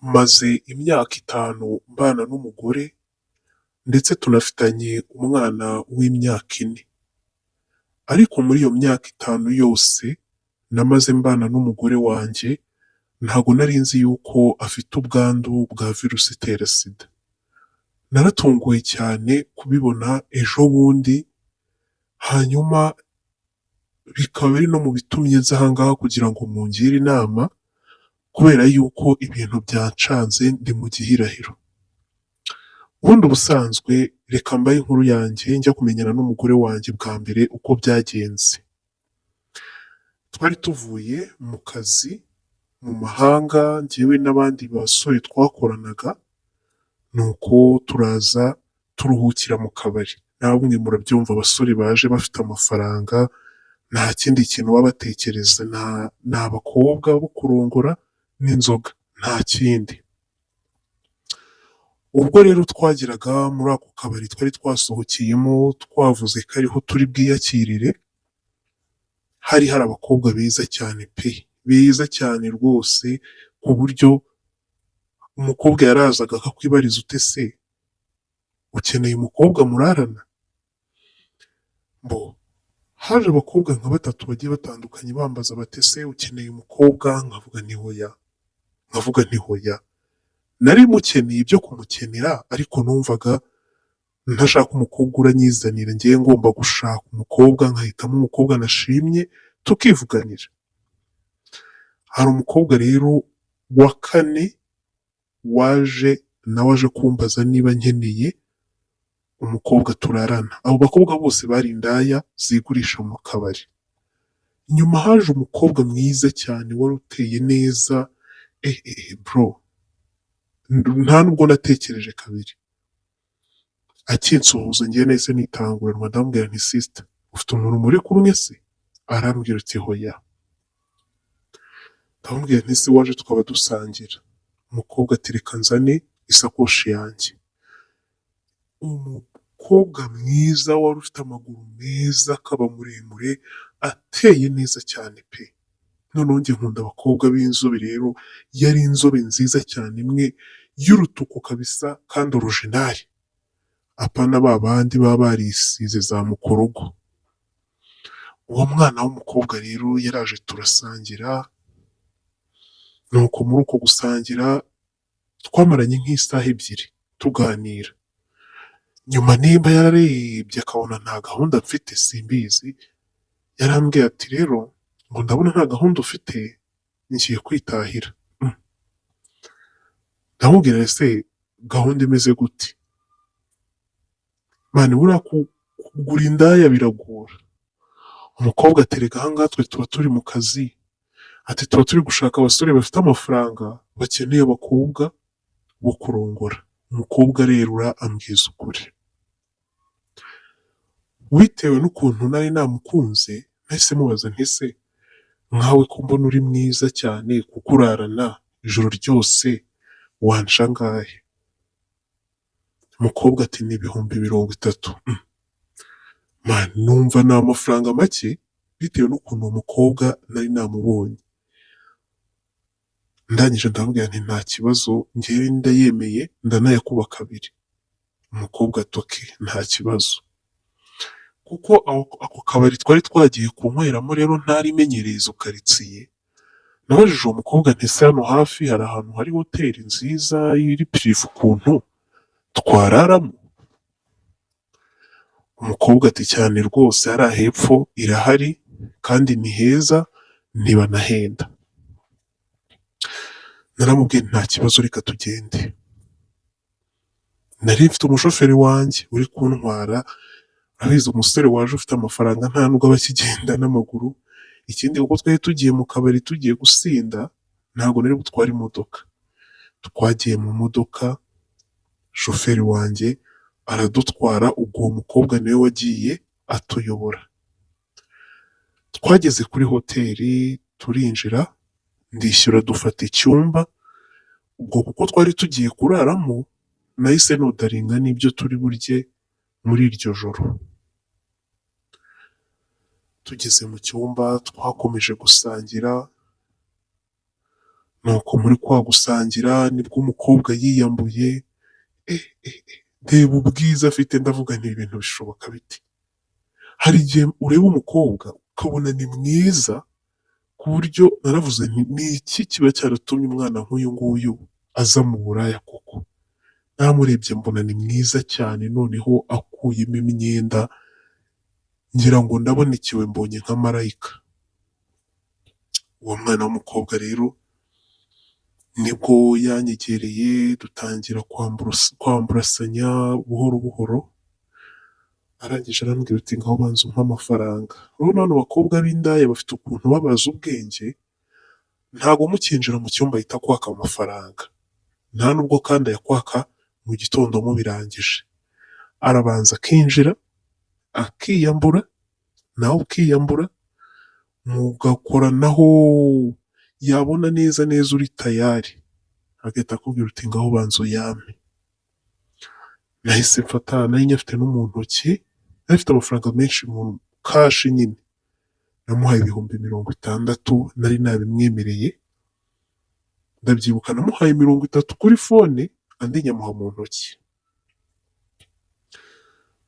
Maze imyaka 5 mbana n'umugore ndetse tunafitanye umwana w'imyaka 4. Ariko muri iyo myaka 5 yose namaze mbana n'umugore wanjye, ntago nari nzi yuko afite ubwandu bwa virusi itera sida. Naratunguwe cyane kubibona ejo bundi, hanyuma bikaba biri no mu bitumye nza aha ngaha kugira ngo mungire inama, kubera yuko ibintu byancanze ndi mu gihirahiro. Ubundi ubusanzwe reka mbaye inkuru yanjye njya kumenyana n'umugore wanjye bwa mbere uko byagenze. Twari tuvuye mu kazi mu mahanga, njyewe n'abandi basore twakoranaga, nuko turaza turuhukira mu kabari. Namwe murabyumva, abasore baje bafite amafaranga, nta kindi kintu baba batekereza, ni abakobwa bo kurongora n'inzoga, nta kindi. Ubwo rero twageraga muri ako kabari twari twasohokeyemo, twavuze ko ariho turi bwiyakirire, hari abakobwa beza cyane pe, beza cyane rwose, ku buryo umukobwa yarazaga akakwibariza, ute se ukeneye umukobwa murarana? Haje abakobwa nka 3 bagiye batandukanye bambaza bati se ukeneye umukobwa? Nkavuga nti hoya. Nari mukeneye ibyo kumukenera, ariko numvaga ntashaka umukobwa uranyizanira, ngiye ngomba gushaka umukobwa, nkahitamo umukobwa nashimye tukivuganira. Hari umukobwa rero wa 4 waje nawe aje kumbaza niba nkeneye umukobwa turarana. Abo bakobwa bose bari indaya zigurisha mu kabari. Nyuma haje umukobwa mwiza cyane wari uteye neza, bro, nta nubwo natekereje kabiri. Akinsuhuza njye nahise nitanguranwa, ndamubwira nti sister, ufite umuntu muri kumwe se? Arambwira ati hoya. Ndamubwira nti se waje tukaba dusangira? Umukobwa ati reka nzane isakoshi yanjye. Umukobwa mwiza wari ufite amaguru meza, akaba muremure, ateye neza cyane pe. Noneho njye nkunda abakobwa b'inzobe, rero yari inzobe nziza cyane, imwe y'urutuku kabisa kandi orojinali, apana ba bandi baba barisize za mukorogo. Uwo mwana w'umukobwa rero yaraje turasangira, nuko muri uko gusangira twamaranye nk'isaha 2 tuganira. Nyuma nimba yararebye akabona nta gahunda mfite simbizi, yarambwiye ati rero ngo ndabona nta gahunda ufite, ngiye kwitahira. Ndamubwira ese gahunda imeze gute? Mani buriya kugura indaya biragora. Umukobwa ati reka aha ngaha twe tuba turi mu kazi, ati tuba turi gushaka abasore bafite amafaranga bakeneye abakobwa bo kurongora. Umukobwa arerura ambwiza ukuri. Bitewe n'ukuntu nari namukunze, nahise mubaza nti se nkawe ko mbona uri mwiza cyane, kuko urarana ijoro ryose, wanca angahe? Umukobwa ati ni 30,000. Mani numva ni amafaranga make bitewe n'ukuntu uwo mukobwa nari namubonye. Ndangije ndamubwira nti nta kibazo, njyewe ndayemeye, ndanayakuba 2. Umukobwa ati okay, nta kibazo. Kuko ako kabari twari twagiye kunyweramo rero ntarimenyereye izo karitsiye, nabajije uwo mukobwa nti se hano hafi hari ahantu hari hoteli nziza iri pirive ukuntu twararamo? Umukobwa ati cyane rwose, hariya hepfo irahari kandi ni heza, ntibanahenda. Naramubwiye nta kibazo, reka tugende. Nari mfite umushoferi wanjye uri kuntwara, abize umusore waje ufite amafaranga nta nubwo aba akigenda n'amaguru. Ikindi kuko twari tugiye mu kabari tugiye gusinda, ntabwo nari butware imodoka. Twagiye mu modoka, shoferi wanjye aradutwara, ubwo uwo mukobwa niwe wagiye atuyobora. Twageze kuri hoteli turinjira, ndishyura dufata icyumba. Ubwo kuko twari tugiye kuraramo, nahise nodaringa n'ibyo turi burye muri iryo joro. Tugeze mu cyumba twakomeje gusangira, nuko muri kwa gusangira nibwo umukobwa yiyambuye. Reba ubwiza afite, ndavuga nti ibintu bishoboka bite? Hari igihe ureba umukobwa ukabona ni mwiza ku buryo naravuze nti ni iki kiba cyaratumye umwana nk'uyu nguyu aza mu buraya koko? Namurebye mbona ni mwiza cyane, noneho akuyemo imyenda ngira ngo ndabonekewe, mbonye nka marayika. Uwo mwana w'umukobwa rero nibwo yanyegereye, dutangira kwamburasanya buhoro buhoro, arangije arambwira uti ngaho banza umpe amafaranga. Urabona bano bakobwa b'indaya bafite ukuntu babaza ubwenge, ntabwo mukinjira mu cyumba ahita akwaka amafaranga, nta nubwo kandi ayakwaka mu gitondo mubirangije. Arabanza akinjira, akiyambura, nawe ukiyambura, mugakoranaho, yabona neza neza uri tayari agahita akubwira uti ngaho banza uyampe. Nahise mfata, nari nyafite no mu ntoki, nari mfite amafaranga menshi mu kashi nyine, namuhaye 60,000 nari nabimwemereye, ndabyibuka namuhaye 30 kuri fone, andi nyamuha mu ntoki.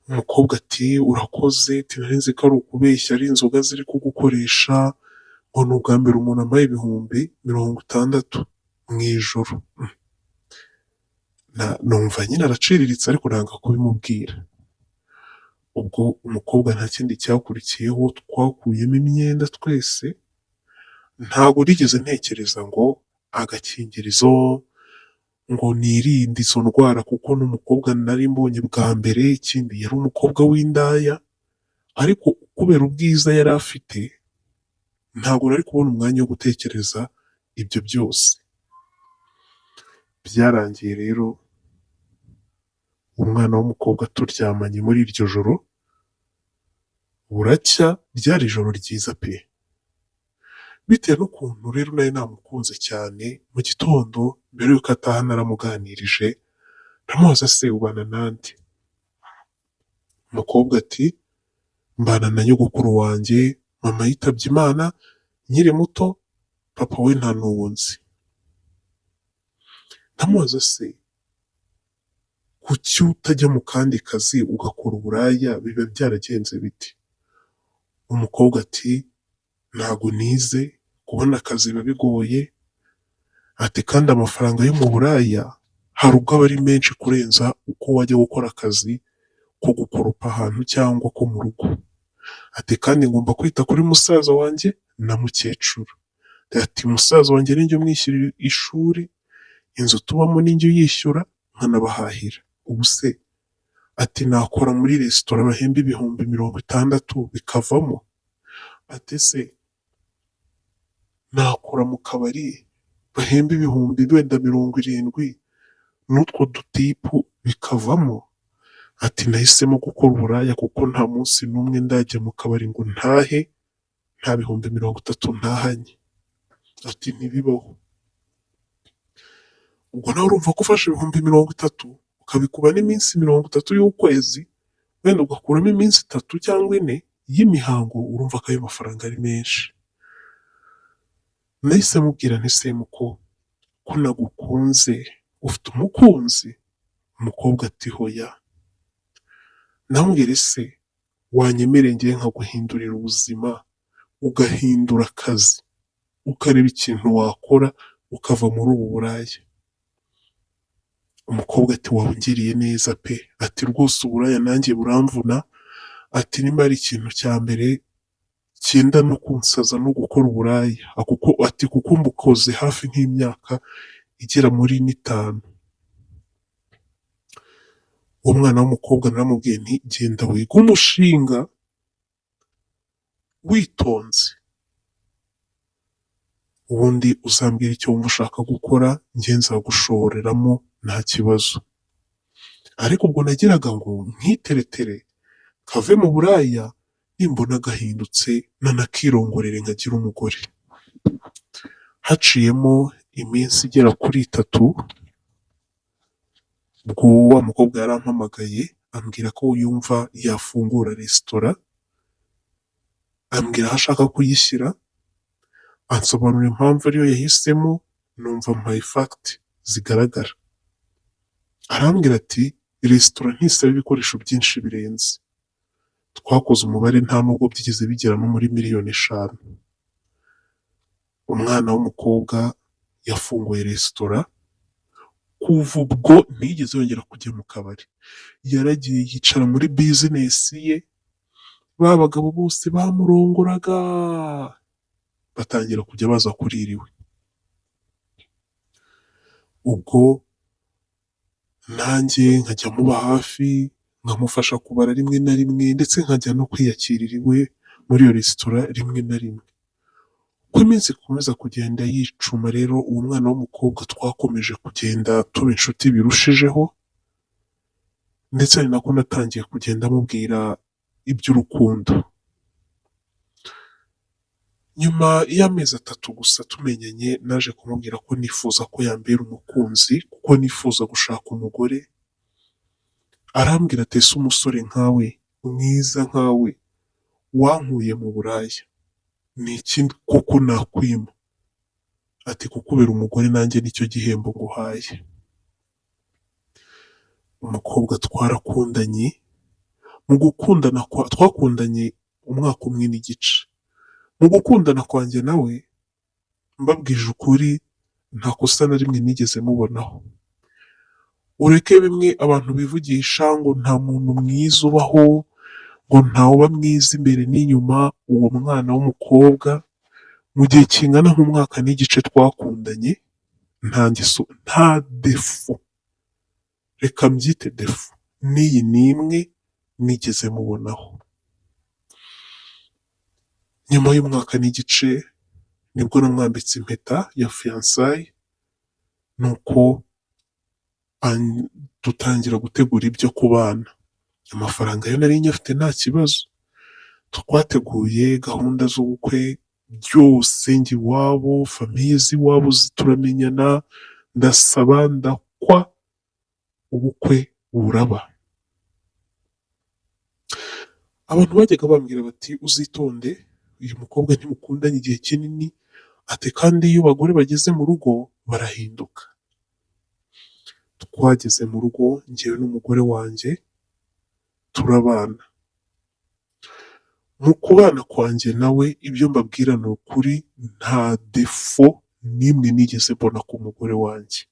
Umukobwa ati urakoze, nari nzi ko ari ukubeshya, ari inzoga ziri kugukoresha, ngo ni ubwa mbere umuntu ampaye 60,000 mu ijoro. Numva nyine araciriritse ariko nanga kubimubwira. Ubwo umukobwa nta kindi cyakurikiyeho, twakuyemo imyenda twese, ntabwo nigeze ntekereza ngo agakingirizo, ngo nirinde izo ndwara, kuko n'umukobwa nari mbonye bwa mbere, ikindi yari umukobwa w'indaya, ariko kubera ubwiza yari afite ntabwo nari kubona umwanya wo gutekereza ibyo byose. Byarangiye rero umwana w'umukobwa turyamanye muri iryo joro, buracya, ryari ijoro ryiza pe. Bitewe n'ukuntu rero nari namukunze cyane, mu gitondo mbere yuko ataha naramuganirije, ndamubaza se ubana nande? Umukobwa ati mbana na nyogokuru wanjye, mama yitabye Imana nkiri muto, papa we nta n'uwo nzi. Ndamubaza se kuki utajya mu kandi kazi ugakora uburaya, biba byaragenze biti? Umukobwa ati ntago nize, kubona akazi biba bigoye, ati kandi amafaranga yo mu buraya hari ubwo aba ari menshi kurenza uko wajya gukora akazi ko gukoropa ahantu cyangwa ko mu rugo. Ati kandi ngomba kwita kuri musaza wanjye na mukecuru. Ati musaza wanjye ninjye umwishyurira ishuri, inzu tubamo ninjye uyishyura, nkanabahahira. Ubu se ati nakora muri resitora bahemba 60,000 bikavamo? Ati se nakora mu kabari bahemba 70,000 n'utwo dutipu bikavamo? Ati nahisemo gukora uburaya kuko nta munsi n'umwe ndajya mu kabari ngo ntahe nta 30,000 ntahanye. Ati ntibibaho. Ubwo nawe urumva ko ufashe 30,000 ukabikuba n'iminsi 30 y'ukwezi, wenda ugakuramo iminsi 3 cyangwa 4 y'imihango, urumva ko ayo mafaranga ari menshi. Nahise mubwira nti se muko ko nagukunze, ufite umukunzi? Umukobwa ati hoya. Namubwire se wanyemereye ngiye nkaguhindurira ubuzima, ugahindura akazi, ukareba ikintu wakora ukava muri ubu buraya? Umukobwa ati wabungiriye neza pe, ati rwose uburaya nanjye buramvuna, ati nimba ari ikintu cya mbere cyenda no kunsaza no gukora uburaya, ati kuko mbukoze hafi nk'imyaka igera muri 5. Uwo mwana w'umukobwa naramubwiye nti genda wiga umushinga witonze, ubundi uzambwira icyo wumva ushaka gukora, njye nzagushoreramo nta kibazo. Ariko ubwo nagiraga ngo nkiteretere kave mu buraya, nimbona gahindutse nanakirongorere nkagira umugore. Haciyemo iminsi igera kuri 3, ubwo wa mukobwa yarampamagaye ambwira ko yumva yafungura resitora, ambwira aho ashaka kuyishyira, ansobanurira impamvu ariyo yahisemo, numva mpaye fagiti zigaragara. Arambwira ati resitora ntisaba ibikoresho byinshi birenze. Twakoze umubare nta nubwo byigeze bigera no muri miliyoni 5. Umwana w'umukobwa yafunguye resitora, kuva ubwo ntiyigeze yongera kujya mu kabari. Yaragiye yicara muri bizinesi ye, ba bagabo bose bamurongoraga batangira kujya baza kurira iwe. Ubwo nanjye nkajya muba hafi, nkamufasha kubara rimwe na rimwe, ndetse nkajya no kwiyakirira iwe muri iyo resitora rimwe na rimwe. Uko iminsi ikomeza kugenda yicuma rero, uwo mwana w'umukobwa twakomeje kugenda tuba inshuti birushijeho, ndetse ari nako natangiye kugenda amubwira iby'urukundo. Nyuma y'amezi 3 gusa tumenyanye, naje kumubwira ko nifuza ko yambera umukunzi, kuko nifuza gushaka umugore. Arambwira ati ese umusore nkawe, mwiza nkawe, wankuye mu buraya, ni iki koko nakwima? Ati kukubera umugore nanjye nicyo gihembo nguhaye. Umukobwa twarakundanye, mu gukundana twakundanye umwaka umwe n'igice. Mu gukundana kwanjye nawe, mbabwije ukuri, nta kosa na rimwe nigeze mubonaho. Ureke bimwe abantu bivugisha ngo nta muntu mwiza ubaho, ngo ntawuba mwiza imbere n'inyuma. Uwo mwana w'umukobwa mu gihe kingana nk'umwaka n'igice twakundanye, nta ngeso, nta defo, reka mbyite defo n'iyi n'imwe nigeze mubonaho. Nyuma y'umwaka n'igice nibwo namwambitse impeta ya fiyansaye, nuko dutangira gutegura ibyo kubana. Amafaranga yo nari nyafite nta kibazo. Twateguye gahunda z'ubukwe byose, njye iwabo, famiye z'iwabo turamenyana, ndasaba ndakwa, ubukwe buraba. Abantu bajyaga bambwira bati uzitonde, uyu mukobwa ntimukundanye igihe kinini, ati kandi iyo abagore bageze mu rugo barahinduka. Twageze mu rugo, njyewe n'umugore wanjye turabana. Mu kubana kwanjye nawe, ibyo mbabwira ni ukuri, nta defo n'imwe nigeze mbona ku mugore wanjye,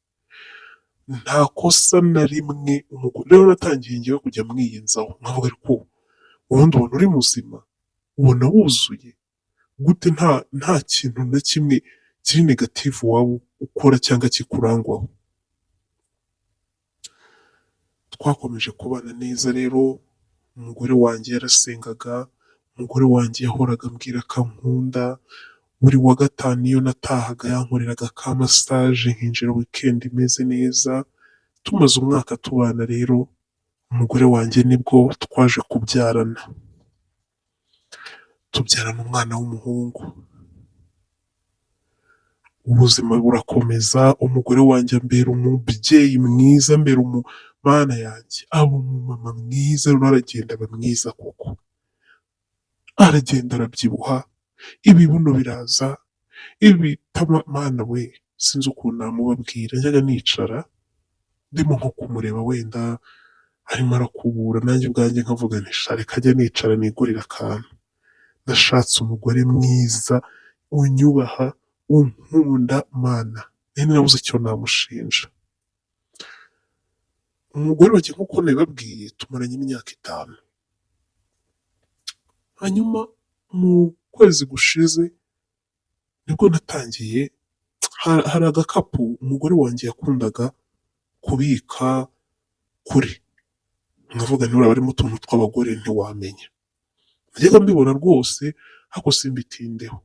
nta kosa na rimwe. Umugore rero natangiye njyewe kujya mwiyinzaho, nkavuga ariko ubundi ubona uri muzima, ubona wuzuye gute, nta kintu na kimwe kiri negativu waba ukora cyangwa kikurangwaho. Twakomeje kubana neza rero, umugore wanjye yarasengaga, umugore wanjye yahoraga ambwira ko ankunda. Buri wa gatanu iyo natahaga yankoreraga ka massage, nkinjira weekend imeze neza. Tumaze umwaka tubana rero, umugore wanjye nibwo twaje kubyarana. Tubyarana umwana w'umuhungu. Ubuzima burakomeza, umugore wanjye ambera umubyeyi mwiza, ambera umwana yanjye aba umumama mwiza. Rero aragenda aba mwiza koko, aragenda arabyibuha, ibibuno biraza, ibitama, mana we, sinzi ukuntu namubabwira. Njyaga nicara ndimo nko kumureba, wenda arimo arakubura, nanjye ubwanjye nkavuga nti sha reka ajya nicara nigurira akantu. Nashatse umugore mwiza, unyubaha, unkunda, mana nari nabuze icyo namushinja. Umugore wanjye nk'uko nabibabwiye, tumaranye imyaka 5. Hanyuma mu kwezi gushize nibwo natangiye, hari agakapu umugore wanjye yakundaga kubika kuri, nkavuga nti uraba arimo utuntu tw'abagore ntiwamenya. Najyaga mbibona rwose, ariko simbitindeho.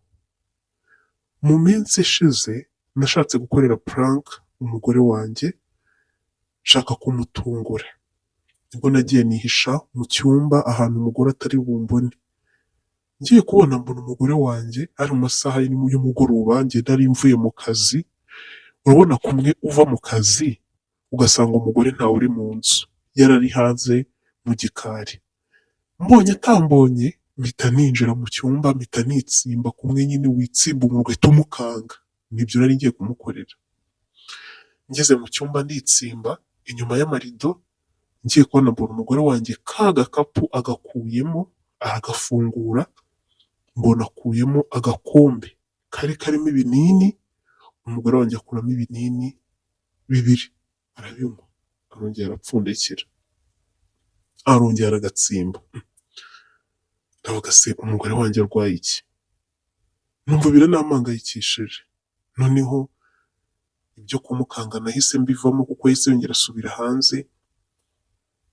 Mu minsi ishize nashatse gukorera prank umugore wanjye, nshaka kumutungura. Nibwo nagiye nihisha mu cyumba ahantu umugore atari bumbone. Ngiye kubona mbona umugore wanjye ari mu masaha y'umugoroba, njye nari mvuye mu kazi. Urabona kumwe uva mu kazi ugasanga umugore ntawe uri mu nzu, yarari hanze mu gikari. Mbonye atambonye, mpita ninjira mu cyumba, mpita nitsimba kumwe nyine witsimba umugore umukanga. Nibyo nari ngiye kumukorera. ngeze mu cyumba nditsimba inyuma y'amarido, ngiye kubona mbona umugore wanjye ka gakapu agakuyemo aragafungura, mbona akuyemo agakombe kari karimo ibinini, umugore wanjye akuramo ibinini bibiri arabinywa, arongera arapfundikira, arongera aragatsimba. Ndavuga se umugore wanjye arwaye iki? Numva biranampangayikishije. Noneho ibyo kumukanga nahise mbivamo kuko yahise yongera asubira hanze,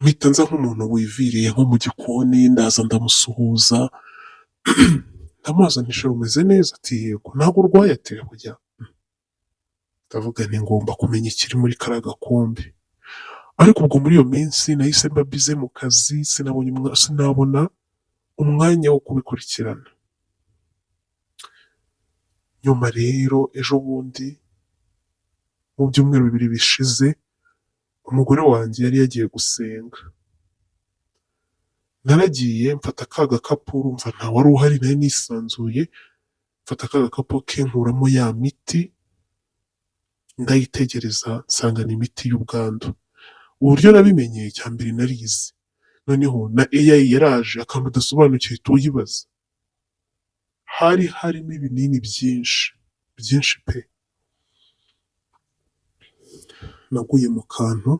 mpita nza nk'umuntu wiviriye nko mu gikoni, ndaza ndamusuhuza ndamubaza nti sheri umeze neza? Ati yego. Ntabwo urwaye? Ati kujya. Ndavuga nti ngomba kumenya ikiri muri kariya gakombe. Ariko ubwo muri iyo minsi nahise mba bize mu kazi, sinabona umwanya wo kubikurikirana. Nyuma rero ejo bundi mu byumweru 2 bishize, umugore wanjye yari yagiye gusenga. Naragiye mfata ka gakapu, urumva nta wari uhari, nari nisanzuye, mfata ka gakapu ke nkuramo ya miti, ndayitegereza nsanga ni imiti y'ubwandu. Uburyo nabimenyeye cya mbere narize, noneho na AI yaraje akantu udasobanukiwe tuyibaza. Hari harimo ibinini byinshi pe. Naguye mu kantu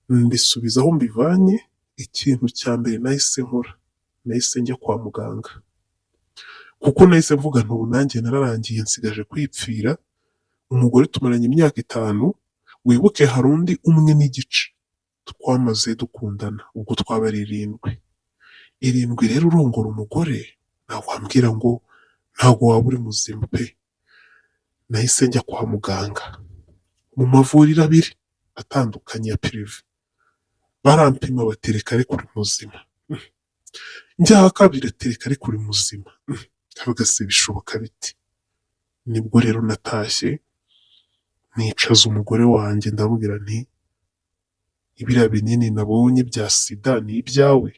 mbisubiza aho mbivanye. Ikintu cya mbere nahise nkora, nahise njya kwa muganga, kuko nahise mvuga nti ubu nanjye nararangiye nsigaje kwipfira. Umugore tumaranye imyaka 5, wibuke hari undi 1 n'igice twamaze dukundana, ubwo twaba ari 7 rero urongora umugore, ntabwo wambwira ngo ntabwo waba uri muzima pe. Nahise njya kwa muganga mu mavuriro 2 atandukanye ya prive, barampima batereka ariko uri muzima. Njya kabiri tereka ariko uri muzima. Ndavuga se bishoboka biti? Nibwo rero natashye nicaza umugore wanjye ndamubwira nti ibiriya binini nabonye bya sida ni ibyawe?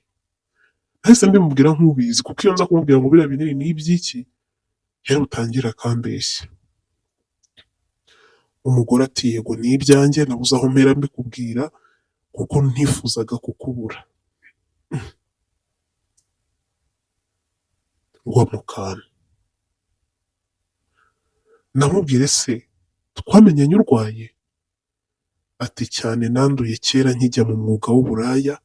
Nahise mbimubwira nk'ubizi, kuko iyo nza kumubwira ngo biriya binini ni iby'iki yari utangira akambeshya. Umugore ati yego ni ibyanjye, nabuze aho mpera mbikubwira kuko ntifuzaga kukubura. Ngwa mu kantu namubwire se twamenyanye urwaye? Ati cyane, nanduye kera nkijya mu mwuga w'uburaya.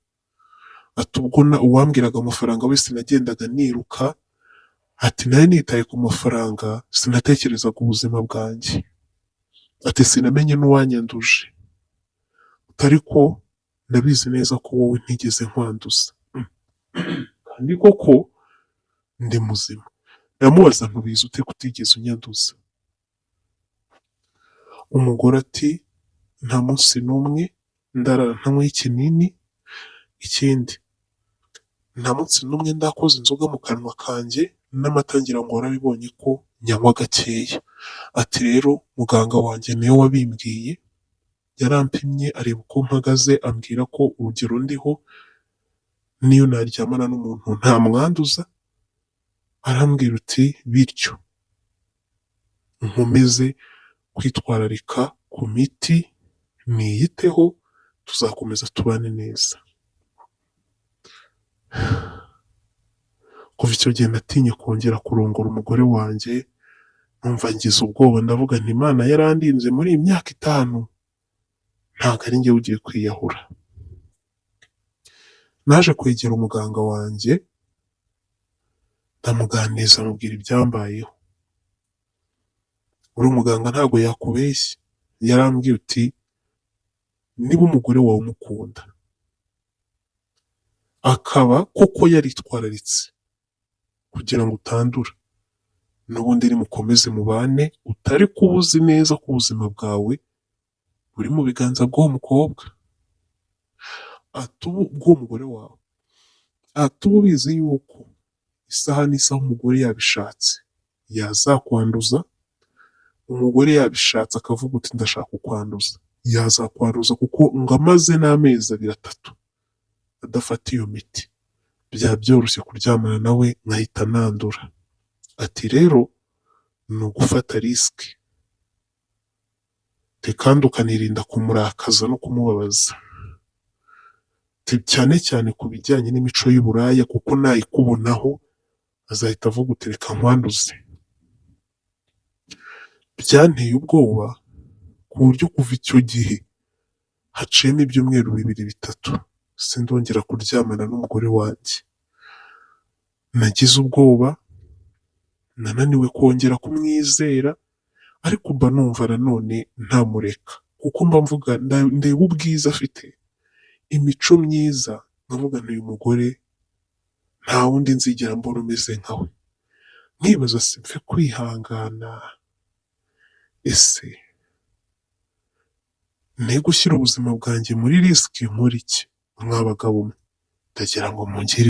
Ati ubwo uwambwiraga amafaranga wese nagendaga niruka. Ati nayo nitaye ku mafaranga, sinatekerezaga ubuzima bwanjye. Ati sinamenye n'uwanyanduje. Ariko ndabizi neza ko wowe ntigeze nkwanduza. Kandi koko ndi muzima. Ndamubaza ntubizi ute kutigeze unyanduza? Umugore ati nta munsi n'umwe ndarara ntanywa ikinini. Ikindi, nta munsi n'umwe ndakoza inzoga mu kanwa kanjye, n'amata ngira ngo warabibonye ko nyanywa gakeya. Ati rero muganga wanjye niwe wabimbwiye, yarampimye areba uko mpagaze, ambwira ko urugero ndiho niyo naryamana n'umuntu nta mwanduza. Arambwira uti bityo nkomeze kwitwararika ku miti, niyiteho, tuzakomeza tubane neza. Kuva icyo gihe natinye kongera kurongora umugore wanjye, numva ngize ubwoba, ndavuga nti Imana yarandinze muri iyi myaka 5, ntabwo ari njye ugiye kwiyahura. Naje kwegera umuganga wanjye ndamuganiriza, amubwira ibyambayeho. Uri umuganga ntabwo yakubeshya, yarambwiye uti niba umugore wawe umukunda, akaba koko yaritwararitse kugira ngo utandura, n'ubundi nimukomeze mubane, utari kuba uzi neza ko ubuzima bwawe buri mu biganza bw'uwo mukobwa, bw'uwo mugore wawe. Uba ubizi yuko isaha n'isaha umugore yabishatse yazakwanduza. Umugore yabishatse akavuga uti ndashaka kukwanduza, yazakwanduza, kuko ngo amaze n'amezi 2, 3 adafata iyo miti, byaba byoroshye kuryamana nawe nkahita nandura. Ati rero ni ugufata risike. kandi ukanirinda kumurakaza no kumubabaza. Cyane cyane ku bijyanye n'imico y'uburaya kuko nayikubonaho azahita avuga uti reka nkwanduze. Byanteye ubwoba ku buryo kuva icyo gihe haciyemo ibyumweru bibiri bitatu sindongera kuryamana n'umugore wanjye. Nagize ubwoba, nananiwe kongera kumwizera, ariko mba numva nanone ntamureka kuko mba mvuga ndeba ubwiza afite, imico myiza, nkavuga nti uyu mugore nta wundi nzigera mbona umeze nkawe. Nkibaza se mpfe kwihangana, ese ne gushyira ubuzima bwanjye muri risiki nkora iki? Mwa bagabo mwe, ndagira ngo mungire